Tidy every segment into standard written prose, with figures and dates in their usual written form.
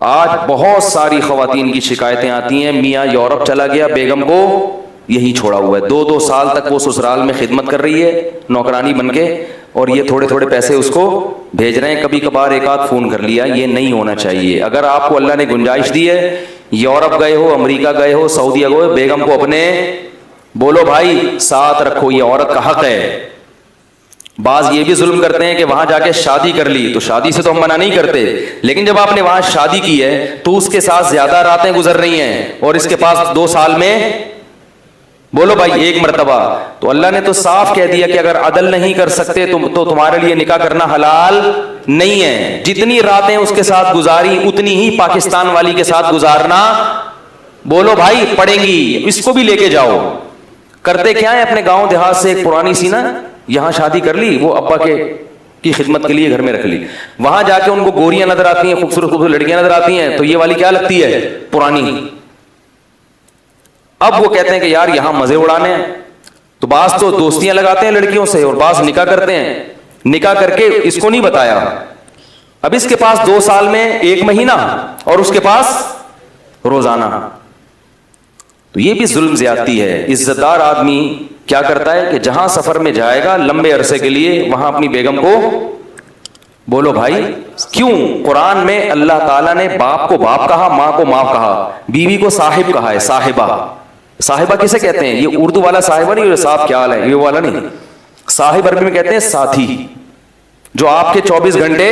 آج بہت ساری خواتین کی شکایتیں آتی ہیں، میاں یورپ چلا گیا، بیگم کو یہی چھوڑا ہوا ہے، 2 سال تک وہ سسرال میں خدمت کر رہی ہے نوکرانی بن کے، اور یہ تھوڑے تھوڑے پیسے اس کو بھیج رہے ہیں، کبھی کبھار ایک آدھ فون کر لیا۔ یہ نہیں ہونا چاہیے۔ اگر آپ کو اللہ نے گنجائش دی ہے، یورپ گئے ہو، امریکہ گئے ہو، سعودیہ گئے ہو، بیگم کو اپنے بولو بھائی ساتھ رکھو، یہ عورت کا حق ہے۔ بعض یہ بھی ظلم کرتے ہیں کہ وہاں جا کے شادی کر لی، تو شادی سے تو ہم منع نہیں کرتے، لیکن جب آپ نے وہاں شادی کی ہے تو اس کے ساتھ زیادہ راتیں گزر رہی ہیں، اور اس کے پاس 2 سال میں بولو بھائی 1 مرتبہ، تو اللہ نے تو صاف کہہ دیا کہ اگر عدل نہیں کر سکتے تو تمہارے لیے نکاح کرنا حلال نہیں ہے۔ جتنی راتیں اس کے ساتھ گزاری اتنی ہی پاکستان والی کے ساتھ گزارنا بولو بھائی پڑیں گی۔ اس کو بھی لے کے جاؤ۔ کرتے کیا ہے، اپنے گاؤں دیہات سے ایک پرانی سی نا یہاں شادی کر لی، وہ ابا کی خدمت کے لیے گھر میں رکھ لی، وہاں جا کے ان کو گوریاں نظر آتی ہیں، خوبصورت خوبصورت لڑکیاں نظر آتی ہیں، تو یہ والی کیا لگتی ہے، پرانی۔ اب وہ کہتے ہیں کہ یار یہاں مزے اڑانے ہیں، تو بعض تو دوستیاں لگاتے ہیں لڑکیوں سے، اور بعض نکاح کرتے ہیں۔ نکاح کر کے اس کو نہیں بتایا، اب اس کے پاس 2 سال میں 1 مہینہ اور اس کے پاس روزانہ، تو یہ بھی ظلم زیادتی ہے۔ عزت دار آدمی کیا کرتا ہے کہ جہاں سفر میں جائے گا لمبے عرصے کے لیے، وہاں اپنی بیگم کو بولو بھائی کیوں؟ قرآن میں اللہ تعالیٰ نے باپ کو باپ کہا، ماں کو ماں کہا، بیوی کو صاحب کہا ہے، صاحبہ۔ صاحبہ کسے کہتے ہیں؟ یہ اردو والا صاحبہ نہیں، یہ صاحب کیا حال ہے یہ والا نہیں، صاحب عربی میں کہتے ہیں ساتھی، جو آپ کے 24 گھنٹے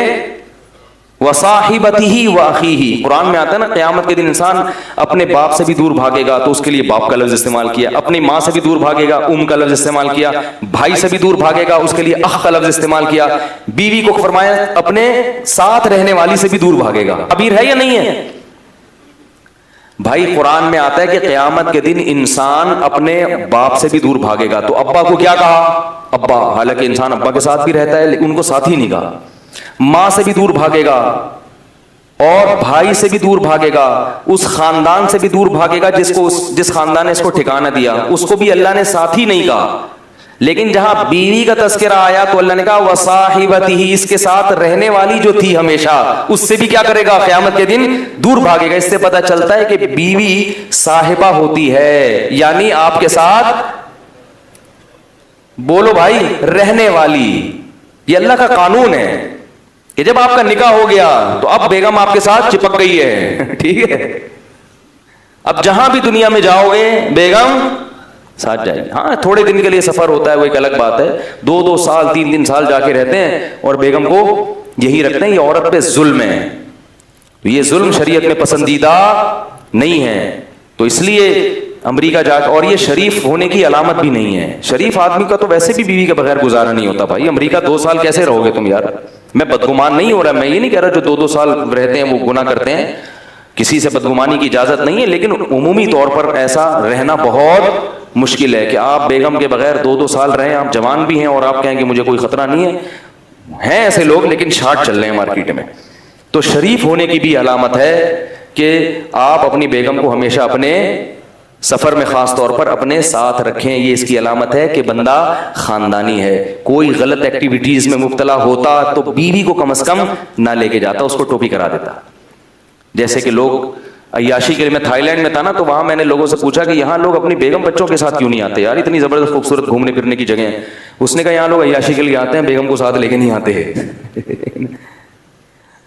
وصاحبتہ واخیہ۔ قرآن میں آتا ہے نا قیامت کے دن انسان اپنے باپ سے بھی دور بھاگے گا، تو اس کے لیے باپ کا لفظ استعمال کیا، اپنی ماں سے بھی دور بھاگے گا، کا لفظ استعمال کیا، بھائی سے بھی دور بھاگے گا، اس کے لیے اخ کا لفظ استعمال کیا، بیوی کو فرمایا اپنے ساتھ رہنے والی سے بھی دور بھاگے گا۔ تعبیر ہے یا نہیں ہے بھائی؟ قرآن میں آتا ہے کہ قیامت کے دن انسان اپنے باپ سے بھی دور بھاگے گا، تو ابا کو کیا کہا؟ ابا، حالانکہ انسان ابا کے ساتھ بھی رہتا ہے لیکن ان کو ساتھ ہی نہیں کہا۔ ماں سے بھی دور بھاگے گا، اور بھائی سے بھی دور بھاگے گا، اس خاندان سے بھی دور بھاگے گا جس خاندان نے اس کو ٹھکانہ دیا، اس کو بھی اللہ نے ساتھ ہی نہیں کہا۔ لیکن جہاں بیوی کا تذکرہ آیا تو اللہ نے کہا وصاحبتہ، اس کے ساتھ رہنے والی جو تھی ہمیشہ، اس سے بھی کیا کرے گا؟ قیامت کے دن دور بھاگے گا۔ اس سے پتہ چلتا ہے کہ بیوی صاحبہ ہوتی ہے، یعنی آپ کے ساتھ بولو بھائی رہنے والی۔ یہ اللہ کا قانون ہے کہ جب آپ کا نکاح ہو گیا تو اب بیگم آپ کے ساتھ چپک گئی ہے، ٹھیک ہے؟ اب جہاں بھی دنیا میں جاؤ گے بیگم ساتھ جائے گی۔ ہاں تھوڑے دن کے لیے سفر ہوتا ہے، وہ ایک الگ بات ہے، 2 سال 3 سال جا کے رہتے ہیں اور بیگم کو یہی رکھتے ہیں، یہ عورت پہ ظلم ہے، یہ ظلم شریعت میں پسندیدہ نہیں ہے۔ تو اس لیے امریکہ جا کے، اور یہ شریف ہونے کی علامت بھی نہیں ہے، شریف آدمی کا تو ویسے بھی بیوی کے بغیر گزارا نہیں ہوتا بھائی۔ امریکہ 2 سال کیسے رہو گے تم یار؟ میں بدگمان نہیں ہو رہا، میں یہ نہیں کہہ رہا جو 2 سال رہتے ہیں وہ گناہ کرتے ہیں، کسی سے بدگمانی کی اجازت نہیں ہے، لیکن عمومی طور پر ایسا رہنا بہت مشکل ہے کہ آپ بیگم کے بغیر 2 سال رہیں، آپ جوان بھی ہیں اور آپ کہیں کہ مجھے کوئی خطرہ نہیں ہے۔ ہیں ایسے لوگ لیکن شارٹ چل رہے ہیں مارکیٹ میں۔ تو شریف ہونے کی بھی علامت ہے کہ آپ اپنی بیگم کو ہمیشہ اپنے سفر میں خاص طور پر اپنے ساتھ رکھیں، یہ اس کی علامت ہے کہ بندہ خاندانی ہے۔ کوئی غلط ایکٹیویٹیز میں مبتلا ہوتا تو بیوی کو کم از کم نہ لے کے جاتا، اس کو ٹوپی کرا دیتا۔ جیسے کہ لوگ عیاشی کے لیے، میں تھائی لینڈ میں تھا نا، تو وہاں میں نے لوگوں سے پوچھا کہ یہاں لوگ اپنی بیگم بچوں کے ساتھ کیوں نہیں آتے یار، اتنی زبردست خوبصورت گھومنے پھرنے کی جگہ ہے۔ اس نے کہا یہاں لوگ عیاشی کے لیے آتے ہیں، بیگم کو ساتھ لے کے نہیں آتے ہیں۔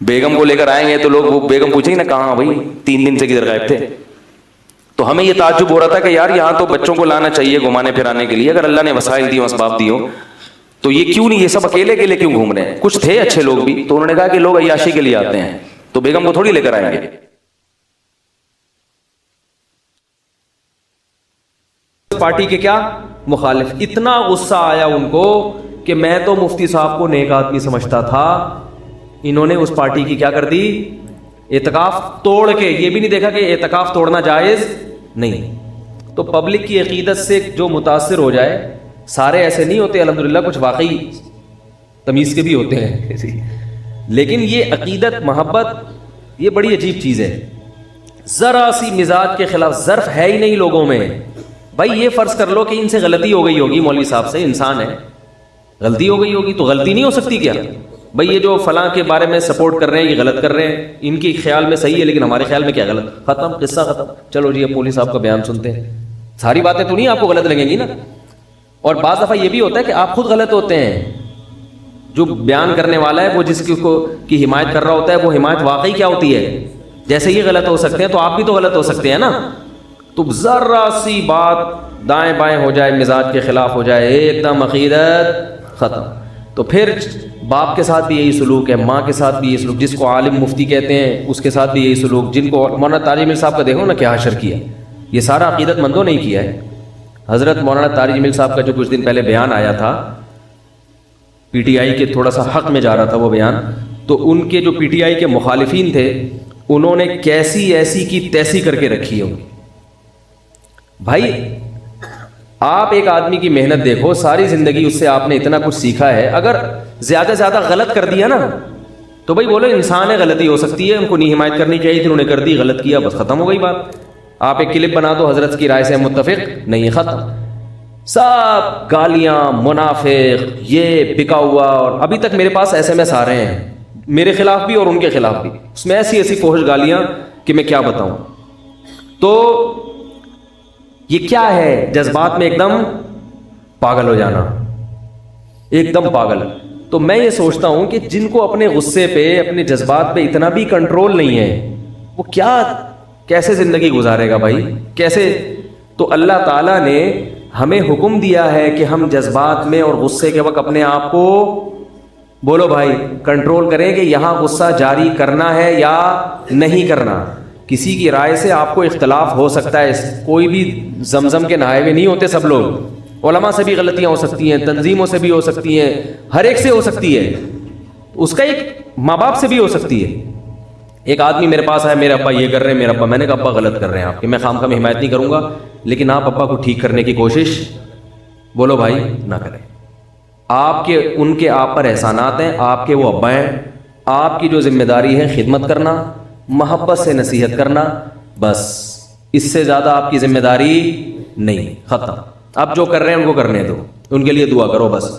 بیگم کو لے کر آئیں گے تو لوگ، وہ بیگم پوچھیں گے نا کہاں بھائی 3 دن سے کدھر غائب تھے؟ تو ہمیں یہ تعجب ہو رہا تھا کہ یار یہاں تو بچوں کو لانا چاہیے گھمانے پھرانے کے لیے، اگر اللہ نے وسائل دی، اسباب دی ہو تو یہ کیوں نہیں، یہ سب اکیلے اکیلے کیوں گھوم رہے ہیں؟ کچھ تھے اچھے لوگ بھی، تو انہوں نے کہا کہ لوگ عیاشی کے لیے آتے ہیں تو بیگم کو تھوڑی لے کر آئیں گے۔ پارٹی کے کیا مخالف، اتنا غصہ آیا ان کو کہ میں تو مفتی صاحب کو نیک آدمی سمجھتا تھا، انہوں نے اس پارٹی کی کیا کر دی، اعتکاف توڑ کے، یہ بھی نہیں دیکھا کہ اعتکاف توڑنا جائز نہیں۔ تو پبلک کی عقیدت سے جو متاثر ہو جائے، سارے ایسے نہیں ہوتے الحمدللہ، کچھ واقعی تمیز کے بھی ہوتے ہیں، لیکن یہ عقیدت محبت یہ بڑی عجیب چیز ہے۔ ذرا سی مزاج کے خلاف ظرف ہے ہی نہیں لوگوں میں۔ بھائی یہ فرض کر لو کہ ان سے غلطی ہو گئی ہوگی، مولوی صاحب سے، انسان ہے، غلطی ہو گئی ہوگی تو غلطی نہیں ہو سکتی کیا؟ بھائی یہ جو فلاں کے بارے میں سپورٹ کر رہے ہیں یہ غلط کر رہے ہیں, ان کے خیال میں صحیح ہے لیکن ہمارے خیال میں کیا غلط, ختم, قصہ ختم. چلو جی اب مولوی صاحب کا بیان سنتے ہیں. ساری باتیں تو نہیں آپ کو غلط لگیں گی نا. اور بعض دفعہ یہ بھی ہوتا ہے کہ آپ خود غلط ہوتے ہیں. جو بیان کرنے والا ہے وہ جس کی حمایت کر رہا ہوتا ہے وہ حمایت واقعی کیا ہوتی ہے, جیسے یہ غلط ہو سکتے ہیں تو آپ بھی تو غلط ہو سکتے ہیں نا. تو ذرا سی بات دائیں بائیں ہو جائے, مزاج کے خلاف ہو جائے, ایک دم عقیدت ختم. تو پھر باپ کے ساتھ بھی یہی سلوک ہے, ماں کے ساتھ بھی یہی سلوک, جس کو عالم مفتی کہتے ہیں اس کے ساتھ بھی یہی سلوک, جن کو مولانا طارق جمیل صاحب کا دیکھو نا کیا حشر کیا, یہ سارا عقیدت مندوں نے کیا ہے. حضرت مولانا طارق جمیل صاحب کا جو کچھ دن پہلے بیان آیا تھا, پی ٹی آئی کے تھوڑا سا حق میں جا رہا تھا وہ بیان, تو ان کے جو پی ٹی آئی کے مخالفین تھے انہوں نے کیسی ایسی کی تیسی کر کے رکھی ہوگی. بھائی آپ ایک آدمی کی محنت دیکھو, ساری زندگی اس سے آپ نے اتنا کچھ سیکھا ہے, اگر زیادہ سے زیادہ غلط کر دیا نا تو بھائی بولو انسان ہے, غلطی ہو سکتی ہے, ان کو نہیں حمایت کرنی چاہیے تھی, انہوں نے کر دی, غلط کیا, بس ختم ہو گئی بات. آپ ایک کلپ بنا دو حضرت کی رائے سے متفق نہیں, ختم. سب گالیاں, منافق, یہ بکا ہوا. اور ابھی تک میرے پاس ایس ایم ایس آ رہے ہیں میرے خلاف بھی اور ان کے خلاف بھی, اس میں ایسی ایسی فوہش گالیاں کہ میں کیا بتاؤں. تو یہ کیا ہے, جذبات میں ایک دم پاگل ہو جانا, ایک دم پاگل. تو میں یہ سوچتا ہوں کہ جن کو اپنے غصے پہ, اپنے جذبات پہ اتنا بھی کنٹرول نہیں ہے, وہ کیا کیسے زندگی گزارے گا بھائی, کیسے. تو اللہ تعالیٰ نے ہمیں حکم دیا ہے کہ ہم جذبات میں اور غصے کے وقت اپنے آپ کو بولو بھائی کنٹرول کریں کہ یہاں غصہ جاری کرنا ہے یا نہیں کرنا. کسی کی رائے سے آپ کو اختلاف ہو سکتا ہے, کوئی بھی زمزم کے نہائے ہوئے نہیں ہوتے سب لوگ, علماء سے بھی غلطیاں ہو سکتی ہیں, تنظیموں سے بھی ہو سکتی ہیں, ہر ایک سے ہو سکتی ہے, اس کا ایک ماں باپ سے بھی ہو سکتی ہے. ایک آدمی میرے پاس آیا, میرے ابا یہ کر رہے ہیں, میرا ابا, میں نے کہا ابا غلط کر رہے ہیں آپ کہ میں خام میں حمایت نہیں کروں گا, لیکن آپ ابا کو ٹھیک کرنے کی کوشش بولو بھائی نہ کریں. آپ کے ان کے آپ پر احسانات ہیں, آپ کے وہ ابا ہیں, آپ کی جو ذمہ داری ہے خدمت کرنا, محبت سے نصیحت کرنا, بس اس سے زیادہ آپ کی ذمہ داری نہیں, ختم. اب جو کر رہے ہیں ان کو کرنے دو, ان کے لیے دعا کرو بس.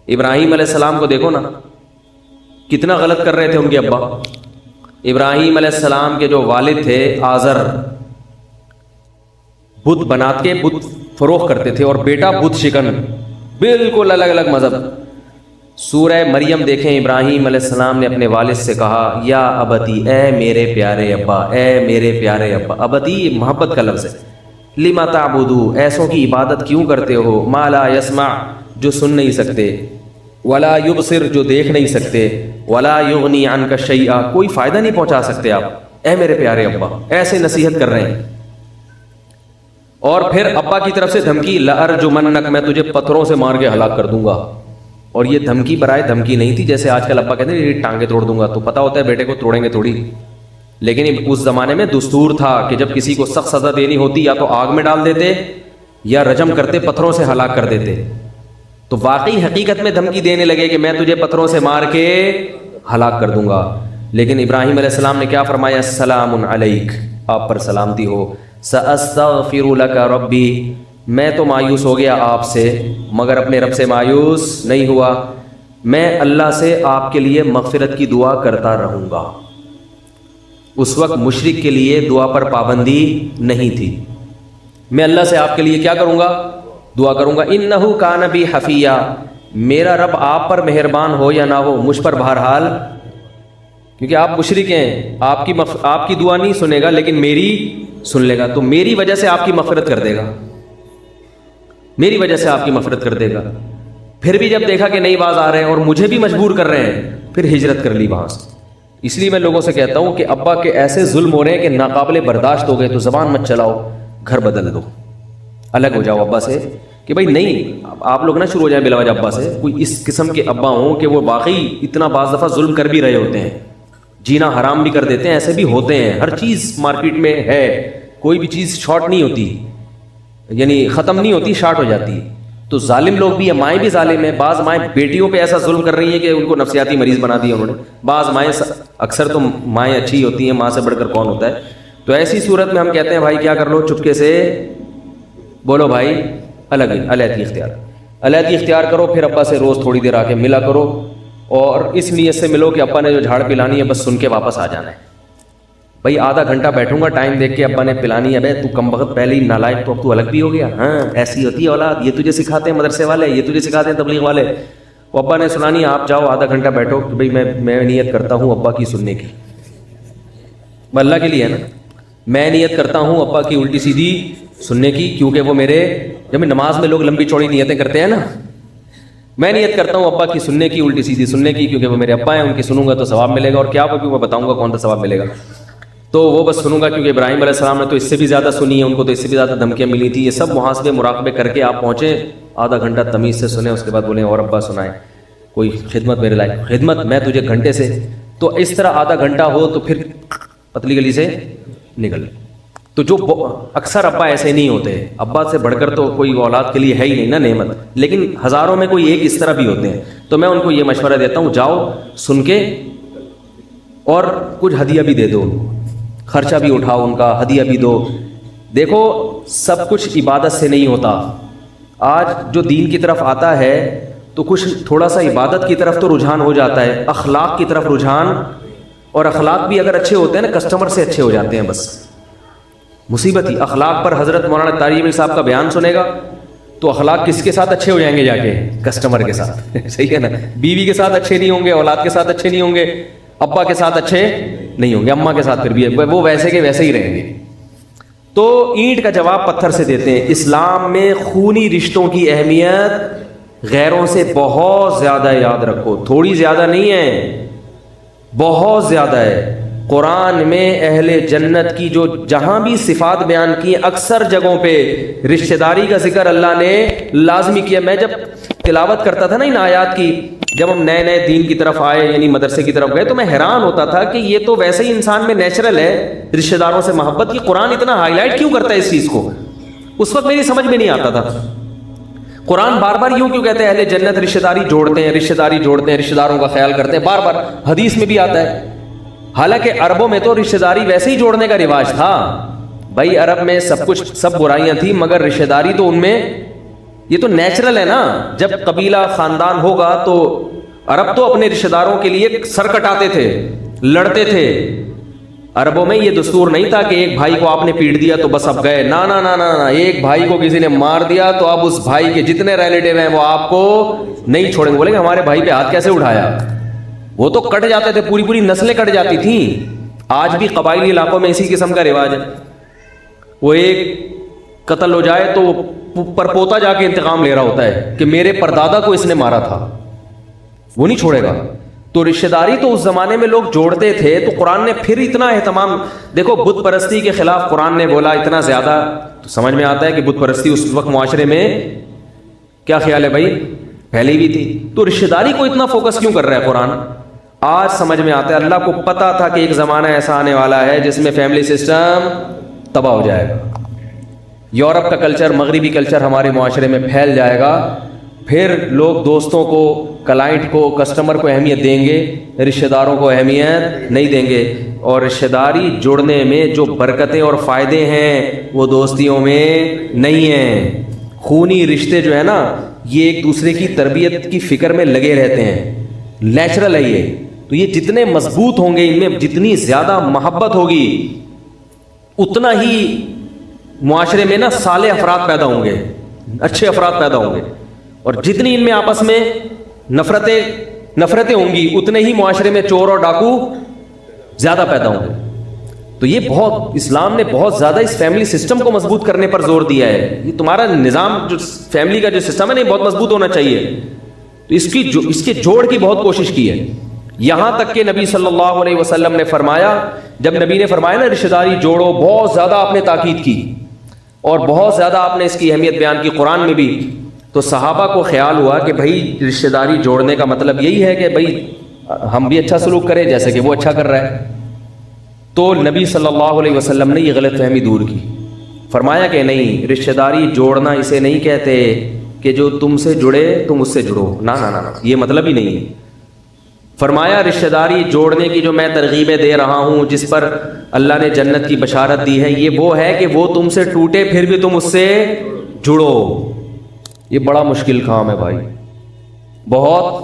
ابراہیم علیہ السلام کو دیکھو نا کتنا غلط کر رہے تھے ان کے ابا. ابراہیم علیہ السلام کے جو والد تھے آزر, بت بنا کے بت فروخت کرتے تھے, اور بیٹا بت شکن, بالکل الگ الگ مذہب. سورہ مریم دیکھیں, ابراہیم علیہ السلام نے اپنے والد سے کہا یا ابتی, اے میرے پیارے ابا, اے میرے پیارے ابا. ابتی محبت کا لفظ ہے. لما تعبدو, ایسوں کی عبادت کیوں کرتے ہو, ما لا یسمع, جو سن نہیں سکتے, ولا یبصر, جو دیکھ نہیں سکتے, ولا یغنی عنک شیئا, کوئی فائدہ نہیں پہنچا سکتے آپ, اے میرے پیارے ابا. ایسے نصیحت کر رہے ہیں. اور پھر ابا کی طرف سے دھمکی, لأرجمنک, میں تجھے پتھروں سے مار کے ہلاک کر دوں گا. اور یہ دھمکی برائے دھمکی نہیں تھی جیسے آج کل ابا کہتے ہیں یہ ٹانگیں توڑ دوں گا, تو پتا ہوتا ہے بیٹے کو توڑیں گے تھوڑی. لیکن اس زمانے میں دستور تھا کہ جب کسی کو سخت سزا دینی ہوتی یا تو آگ میں ڈال دیتے یا رجم کرتے, پتھروں سے ہلاک کر دیتے. تو واقعی حقیقت میں دھمکی دینے لگے کہ میں تجھے پتھروں سے مار کے ہلاک کر دوں گا. لیکن ابراہیم علیہ السلام نے کیا فرمایا, السلام علیک, آپ پر سلامتی ہو. سأستغفر لک ربی, میں تو مایوس ہو گیا آپ سے مگر اپنے رب سے مایوس نہیں ہوا, میں اللہ سے آپ کے لیے مغفرت کی دعا کرتا رہوں گا. اس وقت مشرک کے لیے دعا پر پابندی نہیں تھی. میں اللہ سے آپ کے لیے کیا کروں گا, دعا کروں گا. انہ کان بی حفیہ, میرا رب آپ پر مہربان ہو یا نہ ہو, مجھ پر بہرحال, کیونکہ آپ مشرک ہیں, آپ کی دعا نہیں سنے گا لیکن میری سن لے گا, تو میری وجہ سے آپ کی مغفرت کر دے گا, میری وجہ سے آپ کی مغفرت کر دے گا. پھر بھی جب دیکھا کہ نہیں باز آ رہے ہیں اور مجھے بھی مجبور کر رہے ہیں, پھر ہجرت کر لی وہاں سے. اس لیے میں لوگوں سے کہتا ہوں کہ ابا کے ایسے ظلم ہو رہے ہیں کہ ناقابل برداشت ہو گئے تو زبان مت چلاؤ, گھر بدل دو, الگ ہو جاؤ ابا سے. کہ بھائی نہیں, آپ لوگ نہ شروع ہو جائیں بلا وجہ ابا سے. کوئی اس قسم کے ابا ہوں کہ وہ واقعی اتنا بعض دفعہ ظلم کر بھی رہے ہوتے ہیں, جینا حرام بھی کر دیتے ہیں, ایسے بھی ہوتے ہیں. ہر چیز مارکیٹ میں ہے, کوئی بھی چیز شارٹ نہیں ہوتی, یعنی ختم نہیں ہوتی, شارٹ ہو جاتی ہے. تو ظالم لوگ بھی ہیں, مائیں بھی ظالم ہیں. بعض مائیں بیٹیوں پہ ایسا ظلم کر رہی ہیں کہ ان کو نفسیاتی مریض بنا دیا انہوں نے. بعض مائیں, اکثر تو مائیں اچھی ہوتی ہیں, ماں سے بڑھ کر کون ہوتا ہے. تو ایسی صورت میں ہم کہتے ہیں بھائی کیا کر لو, چپکے سے بولو بھائی علیحدگی اختیار کرو. پھر ابا سے روز تھوڑی دیر آ کے ملا کرو, اور اس نیت سے ملو کہ ابا نے جو جھاڑ پلانی ہے بس سن کے واپس آ جانا ہے. بھائی آدھا گھنٹہ بیٹھوں گا ٹائم دیکھ کے ابا نے پلانی ہے, بھائی تو کم وقت پہلے ہی نالائق, تو اب تو الگ بھی ہو گیا. ہاں ایسی ہوتی ہے اولاد, یہ تجھے سکھاتے ہیں مدرسے والے, یہ تجھے سکھاتے ہیں تبلیغ والے. وہ ابا نے سنانی ہے, آپ جاؤ آدھا گھنٹہ بیٹھو کہ بھائی میں نیت کرتا ہوں ابا کی سننے کی. اللہ کے لیے ہے نا, میں نیت کرتا ہوں ابا کی الٹی سیدھی سننے کی, کیونکہ وہ میرے, جب نماز میں لوگ لمبی چوڑی نیتیں کرتے ہیں نا, میں نیت کرتا ہوں ابا کی سننے کی, الٹی سیدھی سننے کی, کیونکہ وہ میرے ابا ہیں, ان کی سنوں گا تو ثواب ملے گا. اور کیا میں بتاؤں گا کون سا ثواب ملے گا, تو وہ بس سنوں گا کیونکہ ابراہیم علیہ السلام نے تو اس سے بھی زیادہ سنی ہے, ان کو تو اس سے بھی زیادہ دھمکیاں ملی تھی. یہ سب محاسبے مراقبے کر کے آپ پہنچے, آدھا گھنٹہ تمیز سے سنیں, اس کے بعد بولیں اور ابا سنائیں کوئی خدمت میرے لائق, خدمت میں تجھے گھنٹے سے. تو اس طرح آدھا گھنٹہ ہو تو پھر پتلی گلی سے نکل. تو جو اکثر ابا ایسے نہیں ہوتے, ابا سے بڑھ کر تو کوئی اولاد کے لیے ہے ہی نہیں نا نعمت, لیکن ہزاروں میں کوئی ایک اس طرح بھی ہوتے ہیں. تو میں ان کو یہ مشورہ دیتا ہوں, جاؤ سن کے اور کچھ ہدیہ بھی دے دو, خرچہ بھی اٹھاؤ ان کا, ہدیہ بھی دو. دیکھو سب کچھ عبادت سے نہیں ہوتا. آج جو دین کی طرف آتا ہے تو کچھ تھوڑا سا عبادت کی طرف تو رجحان ہو جاتا ہے, اخلاق کی طرف رجحان, اور اخلاق بھی اگر اچھے ہوتے ہیں نا کسٹمر سے اچھے ہو جاتے ہیں. بس مصیبت ہی اخلاق پر. حضرت مولانا طارق عامل صاحب کا بیان سنے گا تو اخلاق کس کے ساتھ اچھے ہو جائیں گے, جا کے کسٹمر کے ساتھ. صحیح ہے نا, بیوی کے ساتھ اچھے نہیں ہوں گے, اولاد کے ساتھ اچھے نہیں ہوں گے, ابا کے ساتھ اچھے نہیں ہوں گے, اماں کے ساتھ پھر بھی وہ ویسے کے ویسے ہی رہیں گے. تو اینٹ کا جواب پتھر سے دیتے ہیں. اسلام میں خونی رشتوں کی اہمیت غیروں سے بہت زیادہ, یاد رکھو, تھوڑی زیادہ نہیں ہے, بہت زیادہ ہے. قرآن میں اہل جنت کی جو جہاں بھی صفات بیان کی ہیں, اکثر جگہوں پہ رشتہ داری کا ذکر اللہ نے لازمی کیا. میں جب تلاوت کرتا تھا نا ان آیات کی, جب ہم نئے نئے دین کی طرف آئے, یعنی مدرسے کی طرف گئے, تو میں حیران ہوتا تھا کہ یہ تو ویسے ہی انسان میں نیچرل ہے رشتہ داروں سے محبت کی. قرآن اتنا ہائی لائٹ کیوں کرتا ہے اس چیز کو, اس وقت میری سمجھ میں نہیں آتا تھا. قرآن بار بار یوں کیوں کہتے ہیں اہل جنت رشتہ داری جوڑتے ہیں, رشتہ داری جوڑتے ہیں, رشتہ داروں کا خیال کرتے ہیں, بار بار حدیث میں بھی آتا ہے. حالانکہ عربوں میں تو رشتہ داری ویسے ہی جوڑنے کا رواج تھا. بھائی عرب میں سب کچھ, سب برائیاں تھیں, مگر رشتہ داری تو ان میں, یہ تو نیچرل ہے نا. جب قبیلہ خاندان ہوگا تو عرب تو اپنے رشتہ داروں کے لیے سر کٹاتے تھے, لڑتے تھے. عربوں میں یہ دستور نہیں تھا کہ ایک بھائی کو آپ نے پیٹ دیا تو بس اب گئے. نا نا نا نا, ایک بھائی کو کسی نے مار دیا تو اب اس بھائی کے جتنے ریلیٹیو ہیں وہ آپ کو نہیں چھوڑیں گے. بولیں گے ہمارے بھائی پہ ہاتھ کیسے اٹھایا, وہ تو کٹ جاتے تھے, پوری پوری نسلیں کٹ جاتی تھیں. آج بھی قبائلی علاقوں میں اسی قسم کا رواج ہے. وہ ایک قتل ہو جائے تو پرپوتا جا کے انتقام لے رہا ہوتا ہے کہ میرے پردادا کو اس نے مارا تھا, وہ نہیں چھوڑے گا. تو رشتہ داری تو اس زمانے میں لوگ جوڑتے تھے. تو قرآن نے پھر اتنا اہتمام, دیکھو بت پرستی کے خلاف قرآن نے بولا اتنا زیادہ, تو سمجھ میں آتا ہے کہ بت پرستی اس وقت معاشرے میں کیا خیال ہے بھائی, پھیلی بھی تھی. تو رشتہ داری کو اتنا فوکس کیوں کر رہا ہے قرآن, آج سمجھ میں آتا ہے. اللہ کو پتا تھا کہ ایک زمانہ ایسا آنے والا ہے جس میں فیملی سسٹم تباہ ہو جائے گا. یورپ کا کلچر, مغربی کلچر ہمارے معاشرے میں پھیل جائے گا. پھر لوگ دوستوں کو, کلائنٹ کو, کسٹمر کو اہمیت دیں گے, رشتہ داروں کو اہمیت نہیں دیں گے. اور رشتہ داری جوڑنے میں جو برکتیں اور فائدے ہیں وہ دوستیوں میں نہیں ہیں. خونی رشتے جو ہے نا, یہ ایک دوسرے کی تربیت کی فکر میں لگے رہتے ہیں, نیچرل ہے یہ. تو یہ جتنے مضبوط ہوں گے, ان میں جتنی زیادہ محبت ہوگی, اتنا ہی معاشرے میں نا صالح افراد پیدا ہوں گے, اچھے افراد پیدا ہوں گے. اور جتنی ان میں آپس میں نفرتیں ہوں گی, اتنے ہی معاشرے میں چور اور ڈاکو زیادہ پیدا ہوں گے. تو یہ بہت, اسلام نے بہت زیادہ اس فیملی سسٹم کو مضبوط کرنے پر زور دیا ہے. یہ تمہارا نظام جو فیملی کا جو سسٹم ہے نا, بہت مضبوط ہونا چاہیے. تو اس کے جوڑ کی بہت کوشش کی ہے. یہاں تک کہ نبی صلی اللہ علیہ وسلم نے فرمایا, جب نبی نے فرمایا نا رشتہ داری جوڑو, بہت زیادہ آپ نے تاکید کی اور بہت زیادہ آپ نے اس کی اہمیت بیان کی قرآن میں بھی. تو صحابہ کو خیال ہوا کہ بھائی رشتہ داری جوڑنے کا مطلب یہی ہے کہ بھائی ہم بھی اچھا سلوک کریں جیسے کہ وہ اچھا کر رہا ہے. تو نبی صلی اللہ علیہ وسلم نے یہ غلط فہمی دور کی. فرمایا کہ نہیں, رشتہ داری جوڑنا اسے نہیں کہتے کہ جو تم سے جڑے تم اس سے جڑو, نا نا نا, یہ مطلب ہی نہیں ہے. فرمایا رشتہ داری جوڑنے کی جو میں ترغیبیں دے رہا ہوں, جس پر اللہ نے جنت کی بشارت دی ہے, یہ وہ ہے کہ وہ تم سے ٹوٹے پھر بھی تم اس سے جڑو. یہ بڑا مشکل کام ہے بھائی, بہت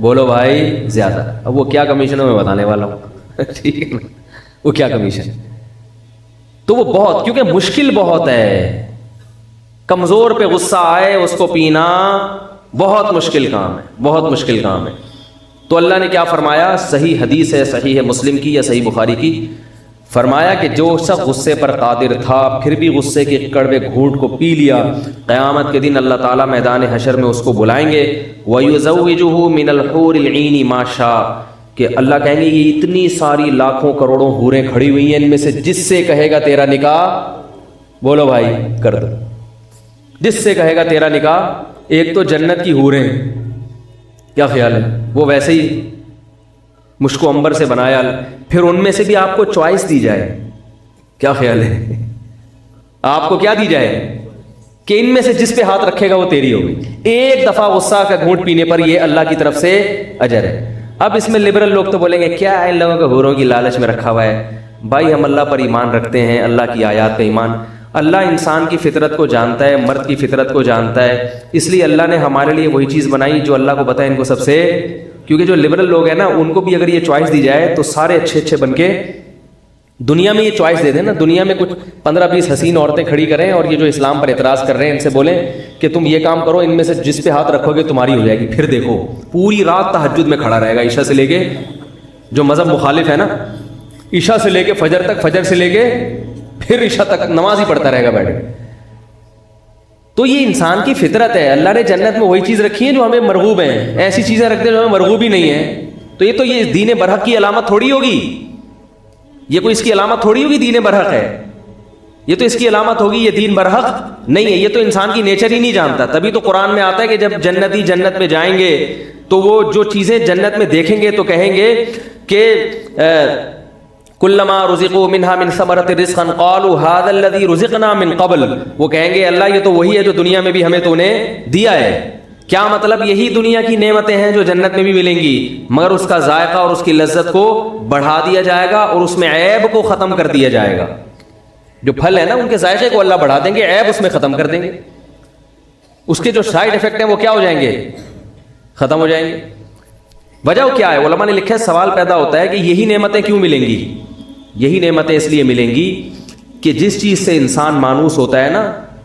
بولو بھائی زیادہ. اب وہ کیا کمیشن ہے میں بتانے والا ہوں. ٹھیک ہے نا, وہ کیا کمیشن. تو وہ بہت, کیونکہ مشکل بہت ہے. کمزور پہ غصہ آئے اس کو پینا بہت مشکل کام ہے, بہت مشکل کام ہے. تو اللہ نے کیا فرمایا, صحیح حدیث ہے, صحیح مسلم کی یا صحیح بخاری کی, فرمایا کہ جو شخص غصے پر قادر تھا پھر بھی غصے کے کڑوے گھونٹ کو پی لیا, قیامت کے دن اللہ تعالیٰ میدان حشر میں اس کو بلائیں گے. وَيُزَوِّجُهُ مِنَ الْحُورِ الْعِينِ مَا شَاءَ, کہ اللہ کہیں گے یہ اتنی ساری لاکھوں کروڑوں حوریں کھڑی ہوئی ہیں, ان میں سے جس سے کہے گا تیرا نکاح, بولو بھائی کر دو. جس سے کہے گا تیرا نکاح. ایک تو جنت کی حوریں, کیا خیال ہے, وہ ویسے ہی مشک و عنبر سے بنایا, پھر ان میں سے بھی آپ کو چوائس دی جائے, کیا خیال ہے, آپ کو کیا دی جائے کہ ان میں سے جس پہ ہاتھ رکھے گا وہ تیری ہوگی. ایک دفعہ غصہ کا گھونٹ پینے پر یہ اللہ کی طرف سے اجر ہے. اب اس میں لبرل لوگ تو بولیں گے کیا ہے ان لوگوں کو حوروں کی لالچ میں رکھا ہوا ہے. بھائی ہم اللہ پر ایمان رکھتے ہیں, اللہ کی آیات پہ ایمان. اللہ انسان کی فطرت کو جانتا ہے, مرد کی فطرت کو جانتا ہے, اس لیے اللہ نے ہمارے لیے وہی چیز بنائی جو اللہ کو پتہ ہے ان کو سب سے. کیونکہ جو لبرل لوگ ہیں نا, ان کو بھی اگر یہ چوائس دی جائے تو سارے اچھے اچھے بن کے دنیا میں یہ چوائس دے دیں نا, دنیا میں کچھ 15-20 حسین عورتیں کھڑی کریں اور یہ جو اسلام پر اعتراض کر رہے ہیں ان سے بولیں کہ تم یہ کام کرو, ان میں سے جس پہ ہاتھ رکھو گے تمہاری ہو جائے گی. پھر دیکھو پوری رات تہجد میں کھڑا رہے گا, عشاء سے لے کے, جو مذہب مخالف ہے نا, عشاء سے لے کے فجر تک, فجر سے لے کے پھر عشاء تک نماز ہی پڑھتا رہے گا بیٹھ کے. تو یہ انسان کی فطرت ہے. اللہ نے جنت میں وہی چیز رکھی ہے جو ہمیں مرغوب ہیں, ایسی چیزیں رکھتے ہیں جو ہمیں مرغوب ہی نہیں ہیں. تو یہ دین برحق کی علامت تھوڑی ہوگی, یہ کوئی اس کی علامت تھوڑی ہوگی دین برحق ہے. یہ تو اس کی علامت ہوگی یہ دین برحق نہیں ہے. یہ تو انسان کی نیچر ہی نہیں جانتا. تبھی تو قرآن میں آتا ہے کہ جب جنتی جنت میں جائیں گے تو وہ جو چیزیں جنت میں دیکھیں گے تو کہیں گے کہ کلما رزقوا منها من ثمرۃ رزقا قالوا هذا الذي رزقنا من قبل, وہ کہیں گے اللہ یہ تو وہی ہے جو دنیا میں بھی ہمیں تو نے دیا ہے. کیا مطلب, یہی دنیا کی نعمتیں ہیں جو جنت میں بھی ملیں گی, مگر اس کا ذائقہ اور اس کی لذت کو بڑھا دیا جائے گا اور اس میں عیب کو ختم کر دیا جائے گا. جو پھل ہے نا ان کے ذائقے کو اللہ بڑھا دیں گے, عیب اس میں ختم کر دیں گے. اس کے جو سائیڈ افیکٹ ہیں وہ کیا ہو جائیں گے, ختم ہو جائیں گے. وجہ کیا ہے, علماء نے لکھا ہے, سوال پیدا ہوتا ہے کہ یہی نعمتیں کیوں ملیں گی. یہی نعمتیں اس لیے ملیں گی کہ جس چیز سے انسان مانوس ہوتا ہے نا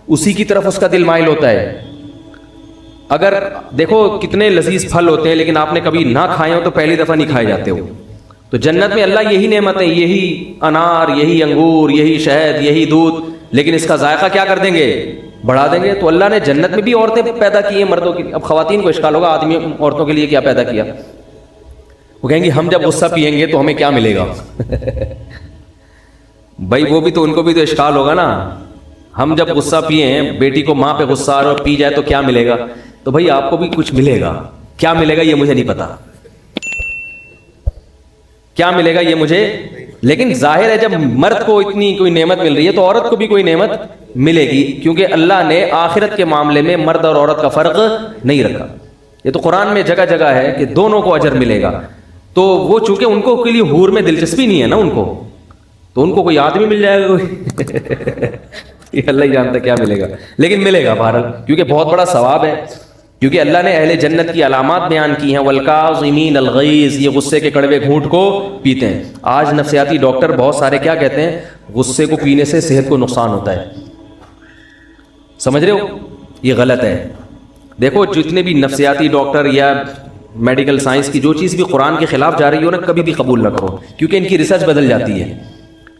اسی کی طرف اس کا دل مائل ہوتا ہے. اگر دیکھو کتنے لذیذ پھل ہوتے ہیں لیکن آپ نے کبھی نہ کھائے ہو تو پہلی دفعہ نہیں کھائے جاتے ہو. تو جنت میں اللہ یہی نعمتیں, یہی انار, یہی انگور, یہی شہد, یہی دودھ, لیکن اس کا ذائقہ کیا کر دیں گے, بڑھا دیں گے. تو اللہ نے جنت میں بھی عورتیں پیدا کی ہیں مردوں کی. اب خواتین کو اشکال ہوگا آدمی عورتوں کے لیے کیا پیدا کیا. وہ کہیں گے ہم جب غصہ پئیں گے تو ہمیں کیا ملے گا. بھائی وہ بھی تو, ان کو بھی تو اشکال ہوگا نا. ہم جب غصہ پیے ہیں, بیٹی کو ماں پہ غصہ آ رہا اور پی جائے تو کیا ملے گا. تو بھائی آپ کو بھی کچھ ملے گا, کیا ملے گا یہ مجھے نہیں پتا, کیا ملے گا یہ مجھے. لیکن ظاہر ہے جب مرد کو اتنی کوئی نعمت مل رہی ہے تو عورت کو بھی کوئی نعمت ملے گی, کیونکہ اللہ نے آخرت کے معاملے میں مرد اور عورت کا فرق نہیں رکھا. یہ تو قرآن میں جگہ جگہ ہے کہ دونوں کو اجر ملے گا. تو وہ چونکہ ان کو کے لیے حور میں دلچسپی نہیں ہے نا ان کو, تو ان کو کوئی آدمی مل جائے گا کوئی یہ اللہ ہی جانتا کیا ملے گا, لیکن ملے گا بہرحال, کیونکہ بہت بڑا ثواب ہے. کیونکہ اللہ نے اہل جنت کی علامات بیان کی ہیں, والکاظمین الغیظ, یہ غصے کے کڑوے گھونٹ کو پیتے ہیں. آج نفسیاتی ڈاکٹر بہت سارے کیا کہتے ہیں, غصے کو پینے سے صحت کو نقصان ہوتا ہے. سمجھ رہے ہو, یہ غلط ہے. دیکھو جتنے بھی نفسیاتی ڈاکٹر یا میڈیکل سائنس کی جو چیز بھی قرآن کے خلاف جا رہی ہو نا, کبھی بھی قبول نہ کرو, کیونکہ ان کی ریسرچ بدل جاتی ہے.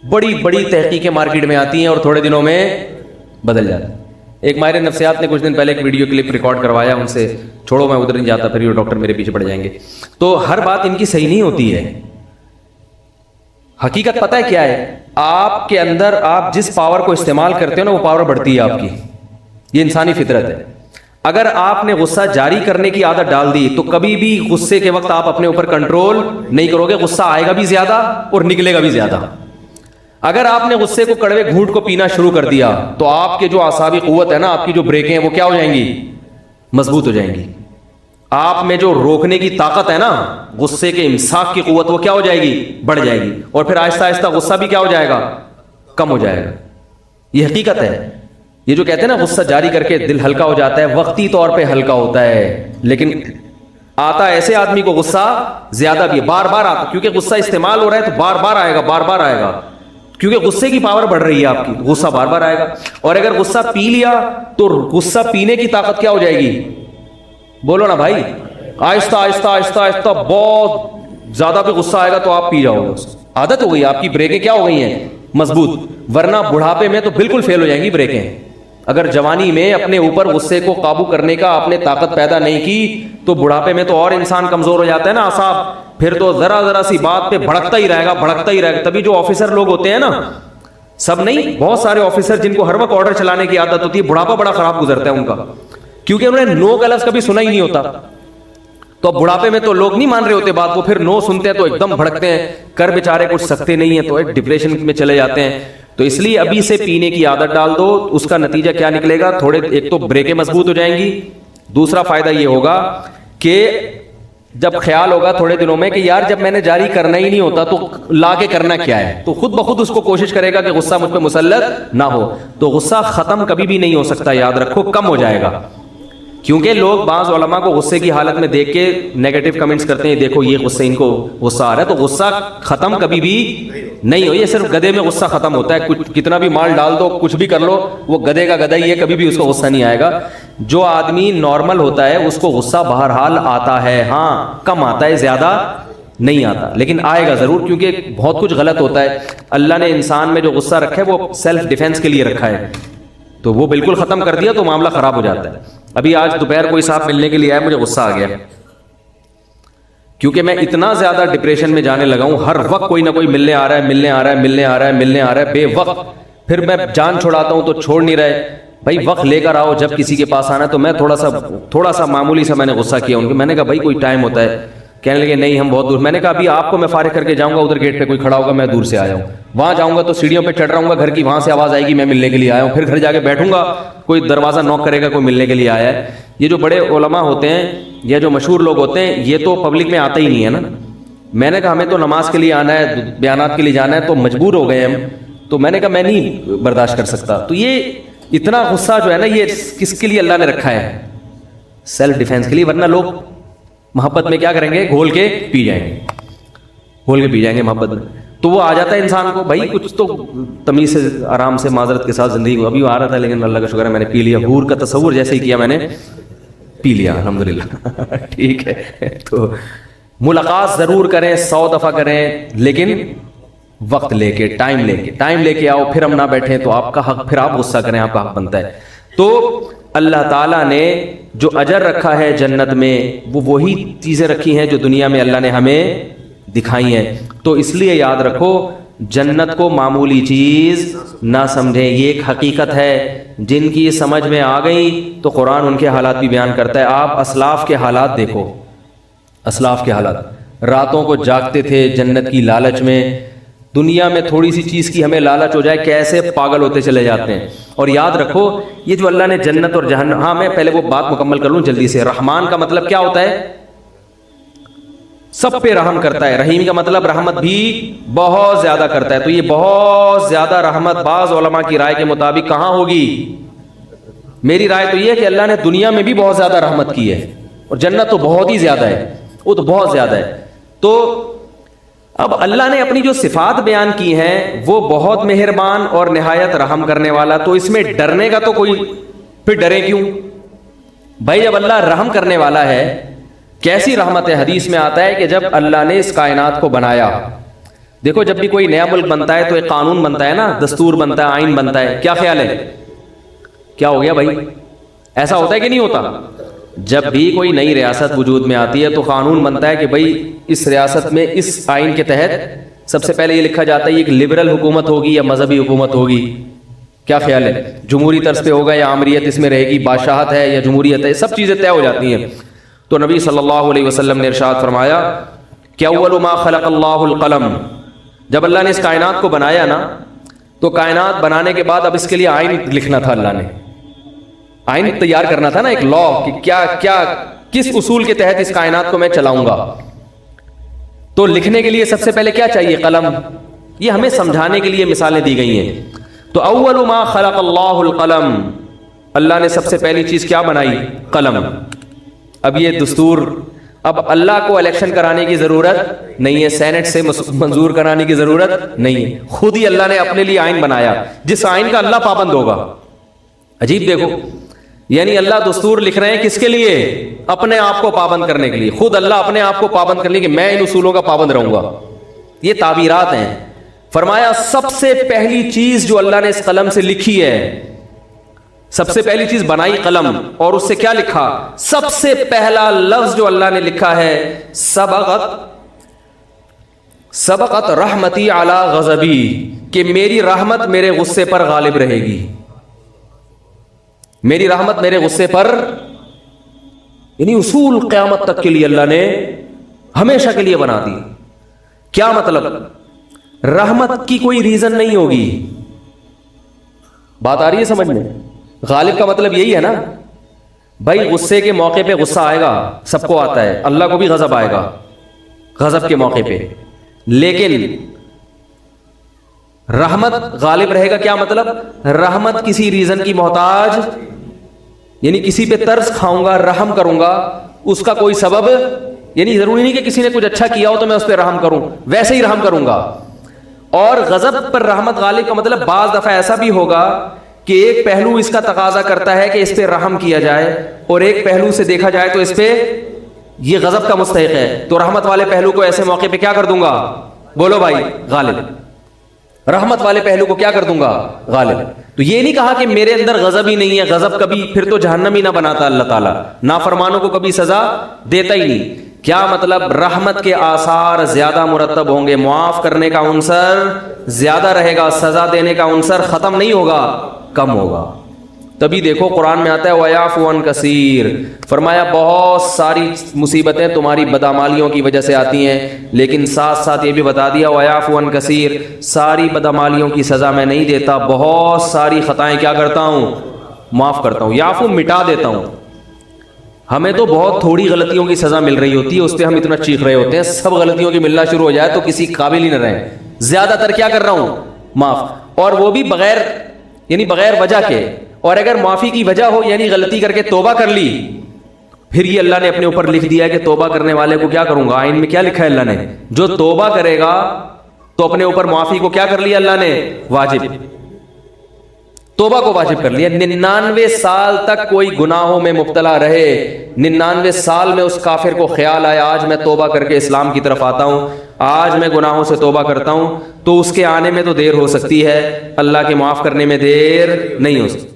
بڑی بڑی تحقیقیں مارکیٹ میں آتی ہیں اور تھوڑے دنوں میں بدل جاتی ہیں. ایک ماہر نفسیات نے کچھ دن پہلے ایک ویڈیو کلپ ریکارڈ کروایا, ان سے چھوڑو میں ادھر نہیں جاتا, پھر یہ ڈاکٹر میرے پیچھے پڑ جائیں گے. تو ہر بات ان کی صحیح نہیں ہوتی ہے. حقیقت پتہ ہے کیا ہے, آپ کے اندر آپ جس پاور کو استعمال کرتے ہو نا وہ پاور بڑھتی ہے آپ کی. یہ انسانی فطرت ہے. اگر آپ نے غصہ جاری کرنے کی عادت ڈال دی تو کبھی بھی غصے کے وقت آپ اپنے اوپر کنٹرول نہیں کرو گے, غصہ آئے گا بھی زیادہ اور نکلے گا بھی زیادہ. اگر آپ نے غصے کو کڑوے گھونٹ کو پینا شروع کر دیا تو آپ کے جو اعصابی قوت ہے نا, آپ کی جو بریکیں ہیں وہ کیا ہو جائیں گی, مضبوط ہو جائیں گی. آپ میں جو روکنے کی طاقت ہے نا, غصے کے امساک کی قوت, وہ کیا ہو جائے گی, بڑھ جائے گی. اور پھر آہستہ آہستہ غصہ بھی کیا ہو جائے گا, کم ہو جائے گا. یہ حقیقت ہے. یہ جو کہتے ہیں نا غصہ جاری کر کے دل ہلکا ہو جاتا ہے, وقتی طور پہ ہلکا ہوتا ہے, لیکن آتا ایسے آدمی کو غصہ زیادہ بھی بار بار آتا, کیونکہ غصہ استعمال ہو رہا ہے تو بار بار آئے گا, بار بار آئے گا, کیونکہ غصے کی پاور بڑھ رہی ہے آپ کی, غصہ بار بار آئے گا. اور اگر غصہ پی لیا تو غصہ پینے کی طاقت کیا ہو جائے گی, بولو نا بھائی, آہستہ آہستہ آہستہ آہستہ بہت زیادہ بھی غصہ آئے گا تو آپ پی جاؤ گے. عادت ہو گئی, آپ کی بریکیں کیا ہو گئی ہیں, مضبوط. ورنہ بڑھاپے میں تو بالکل فیل ہو جائیں گی بریکیں. اگر جوانی میں اپنے اوپر غصے کو قابو کرنے کا آپ نے طاقت پیدا نہیں کی تو بڑھاپے میں تو اور انسان کمزور ہو جاتا ہے نا اعصاب, پھر تو ذرا سی بات پہ بھڑکتا ہی رہے گا, بھڑکتا ہی رہے گا. تبھی جو آفیسر لوگ ہوتے ہیں نا, سب نہیں, بہت سارے آفیسر جن کو ہر وقت آرڈر چلانے کی عادت ہوتی ہے, بڑھاپا بڑا خراب گزرتا ہے ان کا, کیونکہ انہوں نے نو کا لفظ کبھی سنا ہی نہیں ہوتا. تو بڑھاپے میں تو لوگ نہیں مان رہے ہوتے بات, وہ پھر نو سنتے ہیں تو ایک دم بھڑکتے ہیں, کر بیچارے کچھ سکتے نہیں ہیں تو ایک ڈپریشن میں چلے جاتے ہیں. تو اس لیے ابھی سے پینے کی عادت ڈال دو, اس کا نتیجہ کیا نکلے گا, تھوڑے ایک تو بریکیں مضبوط ہو جائیں گی, دوسرا فائدہ یہ ہوگا کہ جب خیال ہوگا تھوڑے دنوں میں کہ یار جب میں نے جاری کرنا ہی نہیں ہوتا تو لا کے کرنا کیا ہے, تو خود بخود اس کو کوشش کرے گا کہ غصہ مجھ پہ مسلط نہ ہو. تو غصہ ختم کبھی بھی نہیں ہو سکتا, یاد رکھو, کم ہو جائے گا. کیونکہ لوگ بعض علماء کو غصے کی حالت میں دیکھ کے نیگیٹو کمنٹس کرتے ہیں, دیکھو یہ غصے ان کو غصہ آ رہا ہے, تو غصہ ختم کبھی بھی نہیں ہو. یہ صرف گدھے میں غصہ ختم ہوتا ہے, کتنا بھی مال ڈال دو, کچھ بھی کر لو, وہ گدھے کا گدھا ہی ہے, کبھی بھی اس کو غصہ نہیں آئے گا. جو آدمی نارمل ہوتا ہے اس کو غصہ بہرحال آتا ہے, ہاں کم آتا ہے, زیادہ نہیں آتا, لیکن آئے گا ضرور, کیونکہ بہت کچھ غلط ہوتا ہے. اللہ نے انسان میں جو غصہ رکھا ہے وہ سیلف ڈیفینس کے لیے رکھا ہے, تو وہ بالکل ختم کر دیا تو معاملہ خراب ہو جاتا ہے. ابھی آج دوپہر کوئی صاحب ملنے کے لیے آیا, مجھے غصہ آ گیا, کیونکہ میں اتنا زیادہ ڈپریشن میں جانے لگا ہوں, ہر وقت کوئی نہ کوئی ملنے آ رہا ہے, ملنے آ رہا ہے, ملنے آ رہا ہے, ملنے آ رہا ہے بے وقت. پھر میں جان چھوڑاتا ہوں تو چھوڑ نہیں رہے. بھائی وقت لے کر آؤ, جب کسی کے پاس آنا. تو میں تھوڑا سا معمولی سا میں نے غصہ کیا ان کو, میں نے کہا بھائی کوئی ٹائم ہوتا ہے, کہنے لگے نہیں ہم بہت دور. میں نے کہا ابھی آپ کو میں فارغ کر کے جاؤں گا, ادھر گیٹ پہ کوئی کھڑا ہوگا, میں دور سے آیا ہوں, وہاں جاؤں گا تو سیڑھیوں پہ چڑھ رہا ہوں گا گھر کی, وہاں سے آواز آئے گی میں ملنے کے لیے آیا ہوں, پھر گھر جا کے بیٹھوں گا, کوئی دروازہ نوک کرے گا, کوئی ملنے کے لیے آیا ہے. یہ جو بڑے علماء ہوتے ہیں یا جو مشہور لوگ ہوتے ہیں یہ تو پبلک میں آتے ہی نہیں ہے نا. میں نے کہا ہمیں تو نماز کے لیے آنا ہے, بیانات کے لیے جانا ہے, تو مجبور ہو گئے ہم. تو میں نے کہا میں نہیں برداشت کر سکتا. تو یہ اتنا غصہ جو ہے نا یہ کس کے لیے اللہ نے رکھا ہے, سیلف ڈیفینس کے لیے. ورنہ لوگ محبت میں کیا کریں گے, گھول کے پی جائیں گے, گھول کے پی جائیں گے محبت میں. تو وہ آ جاتا ہے انسان کو, بھائی کچھ تو تمیز سے آرام سے معذرت کے ساتھ زندگی کو. ابھی آ رہا تھا لیکن اللہ کا شکر ہے میں نے پی لیا, حور کا تصور جیسے ہی کیا میں نے پی لیا الحمدللہ. ٹھیک ہے, تو ملاقات ضرور کریں, 100 دفعہ کریں, لیکن وقت لے کے, ٹائم لے کے آؤ. پھر ہم نہ بیٹھیں تو آپ کا حق, پھر آپ غصہ کریں, آپ کا حق بنتا ہے. تو اللہ تعالیٰ نے جو اجر رکھا ہے جنت میں وہ وہی چیزیں رکھی ہیں جو دنیا میں اللہ نے ہمیں دکھائی ہیں. تو اس لیے یاد رکھو جنت کو معمولی چیز نہ سمجھیں, یہ ایک حقیقت ہے. جن کی سمجھ میں آ گئی تو قرآن ان کے حالات بھی بیان کرتا ہے. آپ اسلاف کے حالات دیکھو, اسلاف کے حالات, راتوں کو جاگتے تھے جنت کی لالچ میں. دنیا میں تھوڑی سی چیز کی ہمیں لالچ ہو جائے کیسے پاگل ہوتے چلے جاتے ہیں. اور یاد رکھو یہ جو اللہ نے جنت اور جہنم, ہاں میں پہلے وہ بات مکمل کر لوں جلدی سے. رحمان کا مطلب کیا ہوتا ہے, سب پہ رحم کرتا ہے. رحیم کا مطلب رحمت بھی بہت زیادہ کرتا ہے. تو یہ بہت زیادہ رحمت بعض علماء کی رائے کے مطابق کہاں ہوگی, میری رائے تو یہ ہے کہ اللہ نے دنیا میں بھی بہت زیادہ رحمت کی ہے, اور جنت تو بہت ہی زیادہ ہے, وہ تو بہت زیادہ ہے. تو اب اللہ نے اپنی جو صفات بیان کی ہیں وہ بہت مہربان اور نہایت رحم کرنے والا. تو اس میں ڈرنے کا تو کوئی, پھر ڈرے کیوں بھائی, جب اللہ رحم کرنے والا ہے. کیسی رحمت ہے, حدیث میں آتا ہے کہ جب اللہ نے اس کائنات کو بنایا, دیکھو جب بھی کوئی نیا ملک بنتا ہے تو ایک قانون بنتا ہے نا, دستور بنتا ہے, آئین بنتا ہے. کیا خیال ہے, کیا ہو گیا بھائی, ایسا ہوتا ہے کہ نہیں ہوتا؟ جب بھی کوئی نئی ریاست وجود میں آتی ہے تو قانون بنتا ہے کہ بھائی اس ریاست میں اس آئین کے تحت سب سے پہلے یہ لکھا جاتا ہے یہ ایک لبرل حکومت ہوگی یا مذہبی حکومت ہوگی. کیا خیال ہے, جمہوری طرز پہ ہوگا یا آمریت اس میں رہے گی, بادشاہت ہے یا جمہوریت ہے, سب چیزیں طے ہو جاتی ہیں. تو نبی صلی اللہ علیہ وسلم نے ارشاد فرمایا کہ اول ما خلق اللہ القلم, جب اللہ نے اس کائنات کو بنایا نا تو کائنات بنانے کے بعد اب اس کے لیے آئین لکھنا تھا, اللہ نے آئین تیار کرنا تھا نا, ایک لا کہ کیا کس اصول کے تحت اس کائنات کو میں چلاؤں گا. تو لکھنے کے لیے سب سے پہلے کیا چاہیے, قلم. یہ ہمیں سمجھانے کے لیے مثالیں دی گئی ہیں. تو اول ما خلق اللہ القلم, اللہ نے سب سے پہلی چیز کیا بنائی, قلم. اب یہ دستور اب اللہ کو الیکشن کرانے کی ضرورت نہیں ہے, سینٹ سے منظور کرانے کی ضرورت نہیں ہے, خود ہی اللہ نے اپنے لیے آئین بنایا جس آئین کا اللہ پابند ہوگا. عجیب دیکھو, یعنی اللہ دستور لکھ رہے ہیں کس کے لیے؟ اپنے آپ کو پابند کرنے کے لیے. خود اللہ اپنے آپ کو پابند کرنے کے, میں ان اصولوں کا پابند رہوں گا. یہ تعبیرات ہیں. فرمایا سب سے پہلی چیز جو اللہ نے اس قلم سے لکھی ہے, سب سے پہلی چیز بنائی قلم, اور اس سے کیا لکھا؟ سب سے پہلا لفظ جو اللہ نے لکھا ہے سبقت رحمتی علی غضبی, کہ میری رحمت میرے غصے پر غالب رہے گی. میری رحمت میرے غصے پر, یعنی اصول قیامت تک کے لیے اللہ نے ہمیشہ کے لیے بنا دی. کیا مطلب؟ رحمت کی کوئی ریزن نہیں ہوگی. بات آ رہی ہے سمجھ میں؟ غالب کا مطلب یہی ہے نا بھائی, غصے کے موقع پہ غصہ آئے گا, سب کو آتا ہے, اللہ کو بھی غضب آئے گا غضب کے موقع پہ, لیکن رحمت غالب رہے گا. کیا مطلب؟ رحمت کسی ریزن کی محتاج, یعنی کسی پہ ترس کھاؤں گا, رحم کروں گا, اس کا کوئی سبب, یعنی ضروری نہیں کہ کسی نے کچھ اچھا کیا ہو تو میں اس پہ رحم کروں, ویسے ہی رحم کروں گا. اور غضب پر رحمت غالب کا مطلب بعض دفعہ ایسا بھی ہوگا کہ ایک پہلو اس کا تقاضا کرتا ہے کہ اس پہ رحم کیا جائے, اور ایک پہلو سے دیکھا جائے تو اس پہ یہ غضب کا مستحق ہے, تو رحمت والے پہلو کو ایسے موقع پہ کیا کر دوں گا؟ بولو بھائی, غالب. رحمت والے پہلو کو کیا کر دوں گا؟ غالب. تو یہ نہیں کہا کہ میرے اندر غضب ہی نہیں ہے, غضب کبھی پھر تو جہنم ہی نہ بناتا اللہ تعالیٰ, نافرمانوں کو کبھی سزا دیتا ہی نہیں. کیا مطلب؟ رحمت کے آثار زیادہ مرتب ہوں گے, معاف کرنے کا عنصر زیادہ رہے گا, سزا دینے کا عنصر ختم نہیں ہوگا, کم ہوگا. تبھی دیکھو قرآن میں آتا ہے وَيَعْفُو عَنْ كَثِيرٍ, فرمایا بہت ساری مصیبتیں تمہاری بدعمالیوں کی وجہ سے آتی ہیں, لیکن ساتھ ساتھ یہ بھی بتا دیا وَيَعْفُو عَنْ كَثِيرٍ, ساری بدعمالیوں کی سزا میں نہیں دیتا, بہت ساری خطائیں کیا کرتا ہوں؟ معاف کرتا ہوں. یعفو مٹا دیتا ہوں. ہمیں تو بہت تھوڑی غلطیوں کی سزا مل رہی ہوتی ہے, اس پہ ہم اتنا چیخ رہے ہوتے ہیں, سب غلطیوں کی ملنا شروع ہو جائے تو کسی قابل ہی نہ رہے. زیادہ تر کیا کر رہا ہوں؟ معاف, اور وہ بھی بغیر, یعنی بغیر وجہ کے. اور اگر معافی کی وجہ ہو, یعنی غلطی کر کے توبہ کر لی, پھر یہ اللہ نے اپنے اوپر لکھ دیا کہ توبہ کرنے والے کو کیا کروں گا. آئین میں کیا لکھا ہے اللہ نے؟ جو توبہ کرے گا تو اپنے اوپر معافی کو کیا کر لیا اللہ نے؟ واجب. توبہ کو واجب کر لیا. 99 سال تک کوئی گناہوں میں مبتلا رہے, 99 سال میں اس کافر کو خیال آیا آج میں توبہ کر کے اسلام کی طرف آتا ہوں, آج میں گناہوں سے توبہ کرتا ہوں, تو اس کے آنے میں تو دیر ہو سکتی ہے, اللہ کے معاف کرنے میں دیر نہیں ہو سکتی.